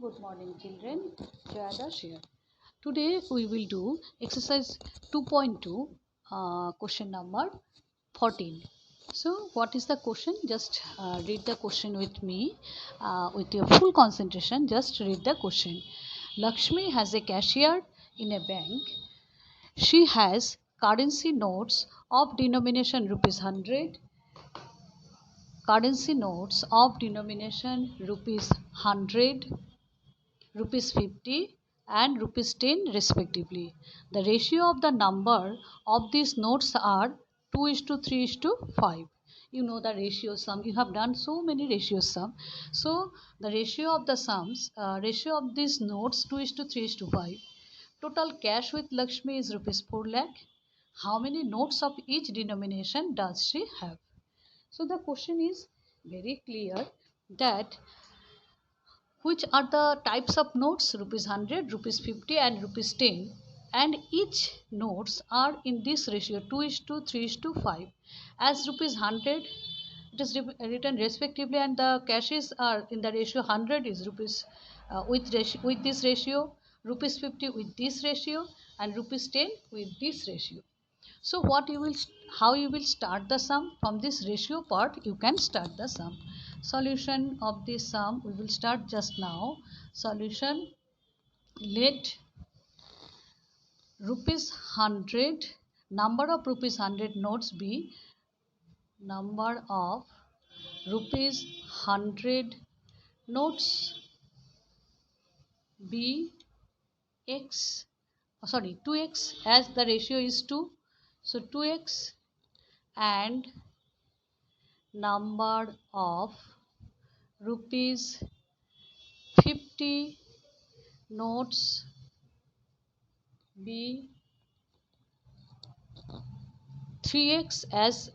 Good morning children, Jayadash here. Today we will do exercise 2.2 question number 14. So what is the question? Just read the question with me with your full concentration. Just read the question. Lakshmi has a cashier in a bank. She has currency notes of denomination rupees 100, currency notes of denomination rupees 100, rupees 50 and rupees 10 respectively. The ratio of the number of these notes are 2 is to 3 is to 5. You know the ratio sum. You have done so many ratio sum. So the ratio of these notes 2 is to 3 is to 5. Total cash with Lakshmi is rupees 4 lakh. How many notes of each denomination does she have? So the question is very clear that which are the types of notes rupees 100, rupees 50 and rupees 10, and each notes are in this ratio 2 is to 3 is to 5. As rupees 100 it is written respectively, and the cashes are in the ratio 100 is rupees with this ratio, rupees 50 with this ratio and rupees 10 with this ratio. So how you will start the sum? From this ratio part you can start the sum. Solution of this sum we will start just now. Solution: let rupees 100 number of rupees 100 notes be number of rupees 100 notes be x, 2x, as the ratio is 2, so 2x, and number of rupees 50 notes be 3x, as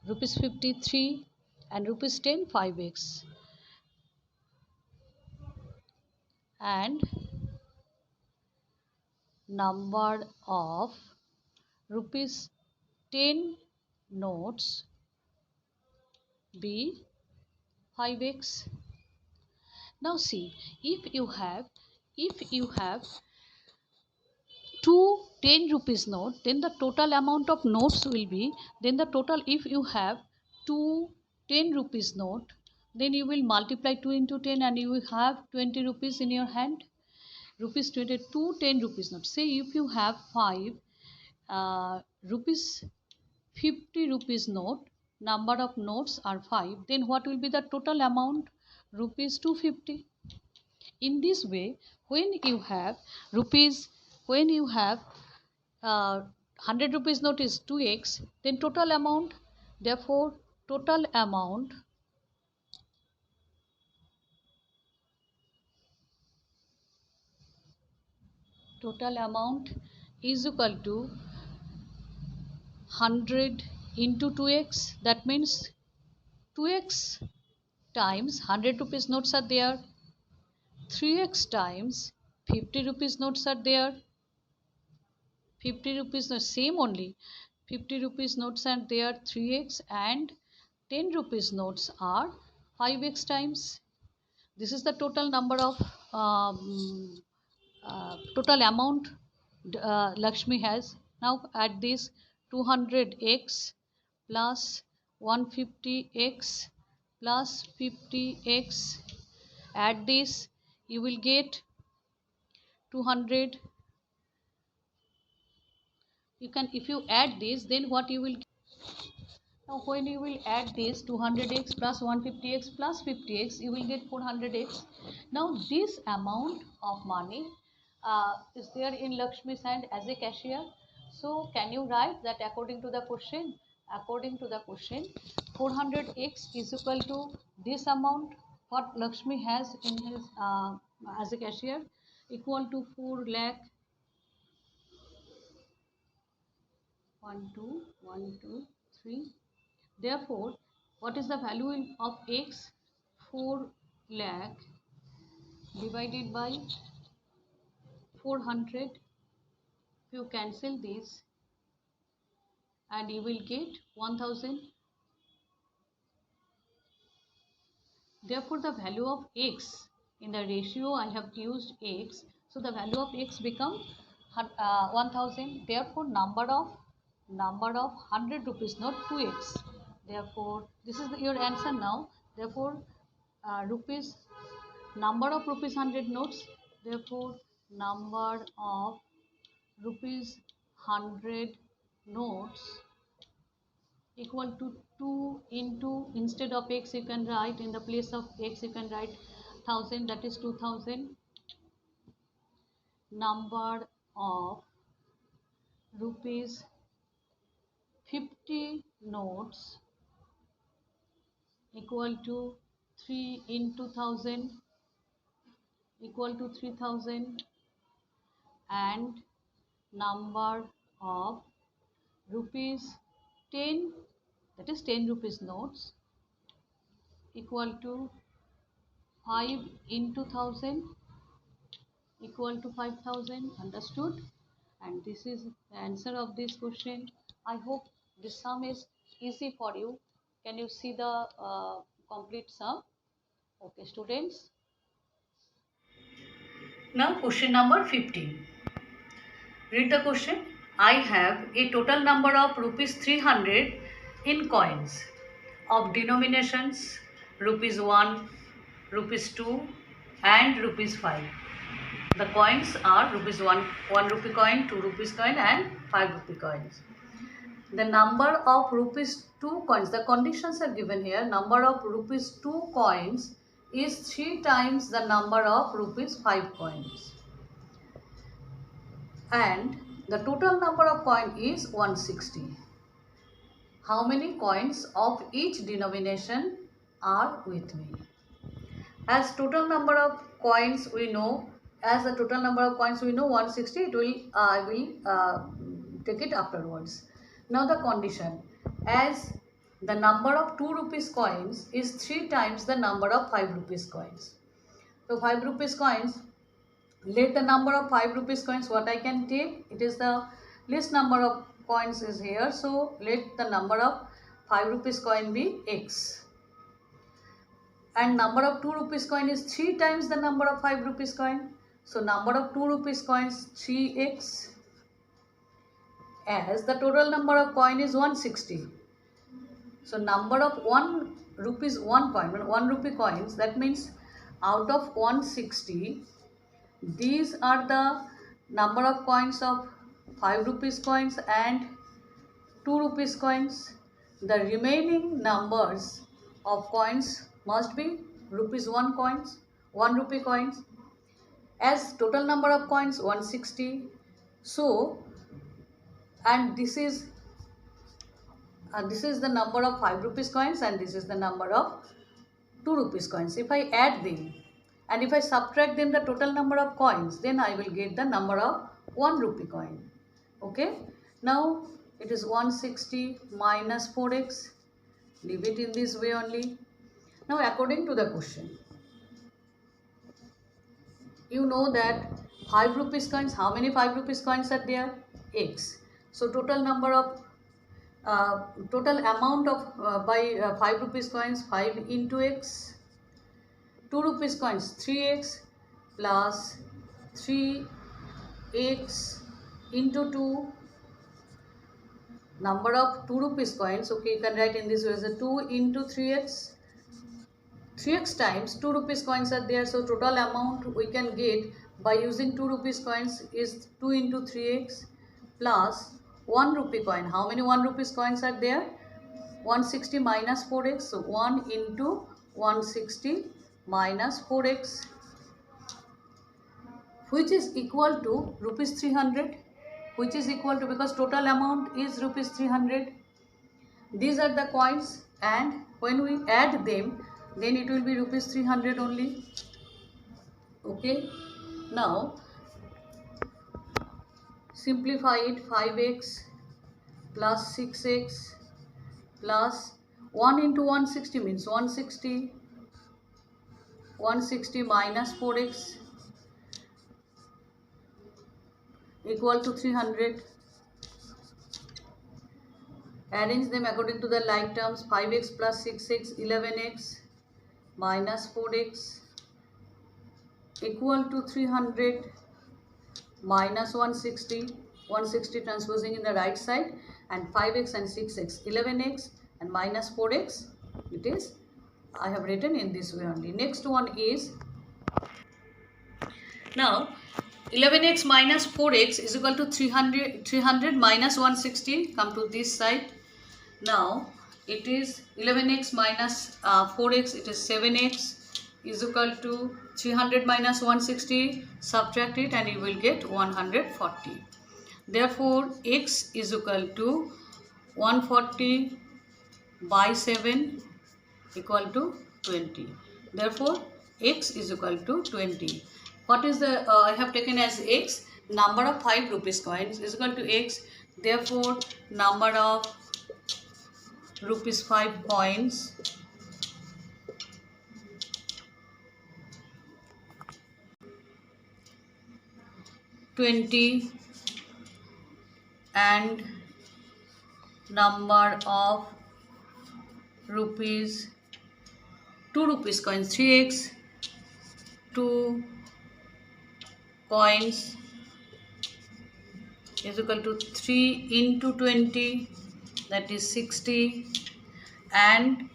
rupees 53 and rupees 10 5x, and number of rupees 10 notes be 5x. Now see, if you have two 10 rupees note, then the total amount of notes will be, then the total, if you have two 10 rupees note, then you will multiply 2 into 10 and you will have 20 rupees in your hand. Rupees 20, 10 rupees note. Say if you have 5 rupees 50 rupees note, number of notes are 5, then what will be the total amount? Rupees 250. In this way, when you have rupees, when you have 100 rupees note is 2x, then total amount, therefore total amount is equal to 100 into 2x. That means 2x times 100 rupees notes are there, 3x times 50 rupees notes are there, 50 rupees notes same only, 50 rupees notes are there 3x, and 10 rupees notes are 5x times. This is the total number of total amount Lakshmi has. Now add this 200x plus 150x plus 50x. Add this, you will get 200. You can, if you add this, then what you will get? Now when you will add this 200x plus 150x plus 50x, you will get 400x. Now this amount of money is there in Lakshmi's hand as a cashier. So can you write that according to the question? According to the question, 400x is equal to this amount what Lakshmi has in his as a cashier, equal to 4 lakh 1 2 1 2 3. Therefore, what is the value of x? 4 lakh divided by 400. If you cancel this, and you will get 1000. Therefore, the value of x In the ratio I have used x, so the value of x become 1000. Therefore number of 100 rupees note 2x. Therefore this is your answer now. Therefore rupees number of rupees 100 notes. Therefore number of rupees 100 notes equal to 2 into, instead of x you can write, in the place of x you can write 1000, that is 2000. Number of rupees 50 notes equal to 3 into 1000 equal to 3000, and number of rupees 10, that is 10 rupees notes, equal to 5 into 1000 equal to 5000. Understood? And this is the answer of this question. I hope this sum is easy for you. Can you see the complete sum? Okay, students. Now question number 15. Read the question. I have a total number of rupees 300 in coins of denominations rupees 1, rupees 2 and rupees 5. The coins are rupees 1 rupee coin, 2 rupees coin and 5 rupee coins. The number of rupees 2 coins, the conditions are given here. Number of rupees 2 coins is 3 times the number of rupees 5 coins. And the total number of coin is 160. How many coins of each denomination are with me? As total number of coins we know, 160, it will, I will take it afterwards. Now the condition, as the number of 2 rupees coins is 3 times the number of 5 rupees coins. So 5 rupees coins, let the number of 5 rupees coins, what I can take, it is the least number of coins is here. So let the number of 5 rupees coin be x. And number of 2 rupees coin is 3 times the number of 5 rupees coin. So number of 2 rupees coins 3x, as the total number of coin is 160. So number of 1 rupees 1 coin, 1 rupee coins, that means out of 160, these are the number of coins of 5 rupees coins and 2 rupees coins. The remaining numbers of coins must be rupees 1 coins, 1 rupee coins, as total number of coins 160. So, and this is the number of 5 rupees coins and this is the number of 2 rupees coins. If I add them and if I subtract them the total number of coins, then I will get the number of 1 rupee coin. Okay. Now it is 160 minus 4x. Leave it in this way only. Now according to the question, you know that 5 rupees coins, how many 5 rupees coins are there? X. So total number of total amount of by 5 rupees coins, 5 into x. 2 rupees coins 3x plus 3x into 2. Number of 2 rupees coins, okay, you can write in this way as a 2 into 3x. 3x times 2 rupees coins are there, so total amount we can get by using 2 rupees coins is 2 into 3x plus 1 rupee coin. How many 1 rupees coins are there? 160 minus 4x, so 1 into 160 minus 4x, which is equal to rupees 300, which is equal to, because total amount is rupees 300. These are the coins and when we add them, then it will be rupees 300 only. Okay. Now simplify it. 5x plus 6x plus 1 into 160 means 160. 160 minus 4x equal to 300. Arrange them according to the like terms. 5x plus 6x, 11x minus 4x equal to 300 minus 160, 160 transposing in the right side, and 5x and 6x, 11x and minus 4x. It is, I have written in this way only. Next one is, now 11x minus 4x is equal to 300 minus 160. Come to this side. Now it is 11x minus 4x, it is 7x is equal to 300 minus 160. Subtract it and you will get 140. Therefore x is equal to 140 by 7 equal to 20. Therefore x is equal to 20. What is the I have taken as x, number of 5 rupees coins is equal to x. Therefore number of rupees 5 coins (20) and number of rupees 2 rupees coins, 3x 2 coins is equal to 3 into 20, that is 60, and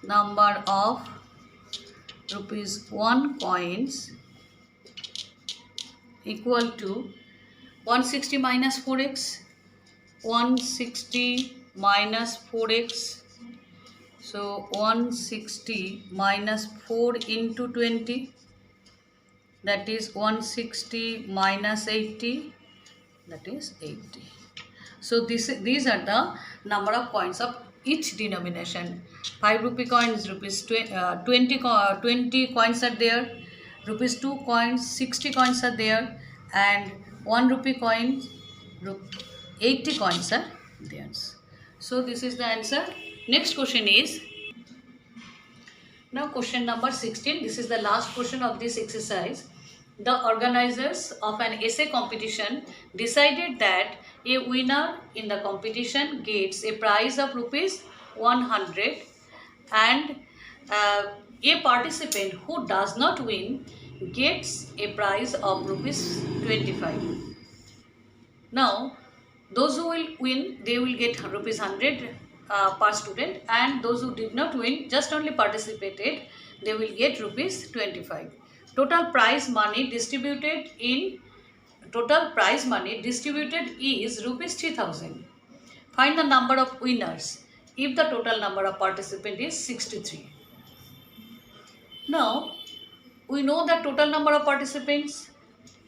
number of rupees 1 coins equal to 160 minus 4x, 160 minus 4x, so 160 minus 4 into 20, that is 160 minus 80, that is 80. So these are the number of coins of each denomination. 5 rupee coins, rupees 20 coins are there, rupees 2 coins, 60 coins are there, and 1 rupee coin, 80 coins are there. So this is the answer. Next question is, now question number 16. This is the last question of this exercise. The organizers of an essay competition decided that a winner in the competition gets a prize of rupees 100 and a participant who does not win gets a prize of rupees 25. Now those who will win, they will get rupees 100 per student, and those who did not win, just only participated, they will get rupees 25. Total prize money distributed is rupees 3000. Find the number of winners if the total number of participants is 63. Now we know that total number of participants,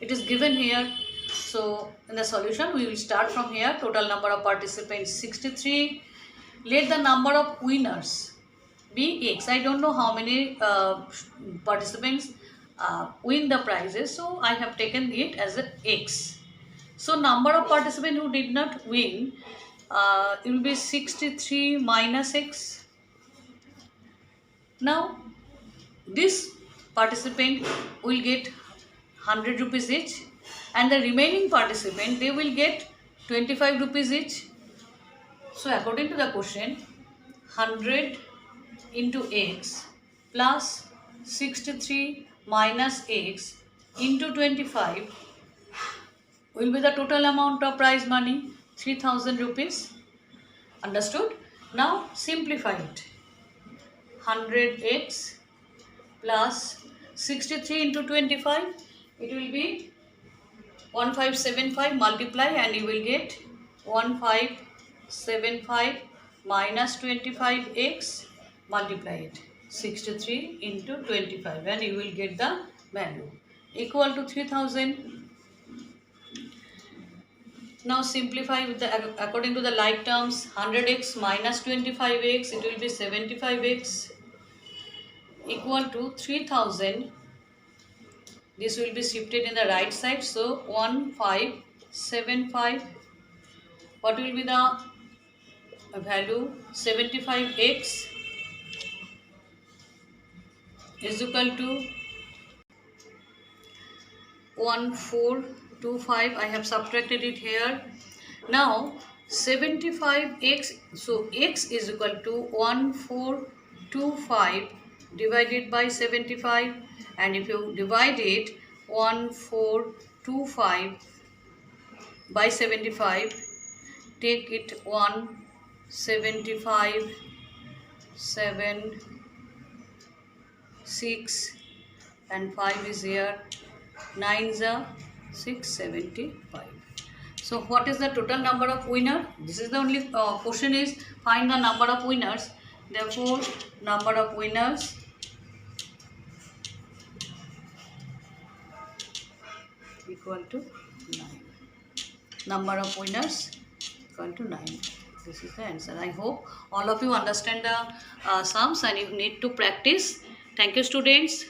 it is given here. So in the solution we will start from here. Total number of participants 63. Let the number of winners be x. I don't know how many participants win the prizes, so I have taken it as a x. So number of participants who did not win, it will be 63 minus x. Now this participant will get 100 rupees each, and the remaining participant, they will get 25 rupees each. So according to the question, 100 into x plus 63 minus x into 25 will be the total amount of prize money, 3000 rupees. Understood? Now simplify it. 100x plus 63 into 25, it will be 1575, multiply and you will get 1575 minus 25x, multiply it, 63 into 25, and you will get the value equal to 3000. Now simplify with the according to the like terms. 100x minus 25x, it will be 75x equal to 3000. This will be shifted in the right side, so 1575. What will be the value? 75x is equal to 1425. I have subtracted it here. Now 75x, so x is equal to 1425 25 divided by 75, and if you divide it 1425 by 75, take it 175 7 6 and 5 is here, 9 is 675. So what is the total number of winner? This is the only question is find the number of winners. Therefore number of winners equal to 9. Number of winners equal to 9. This is the answer. I hope all of you understand the sums and you need to practice. Thank you, students.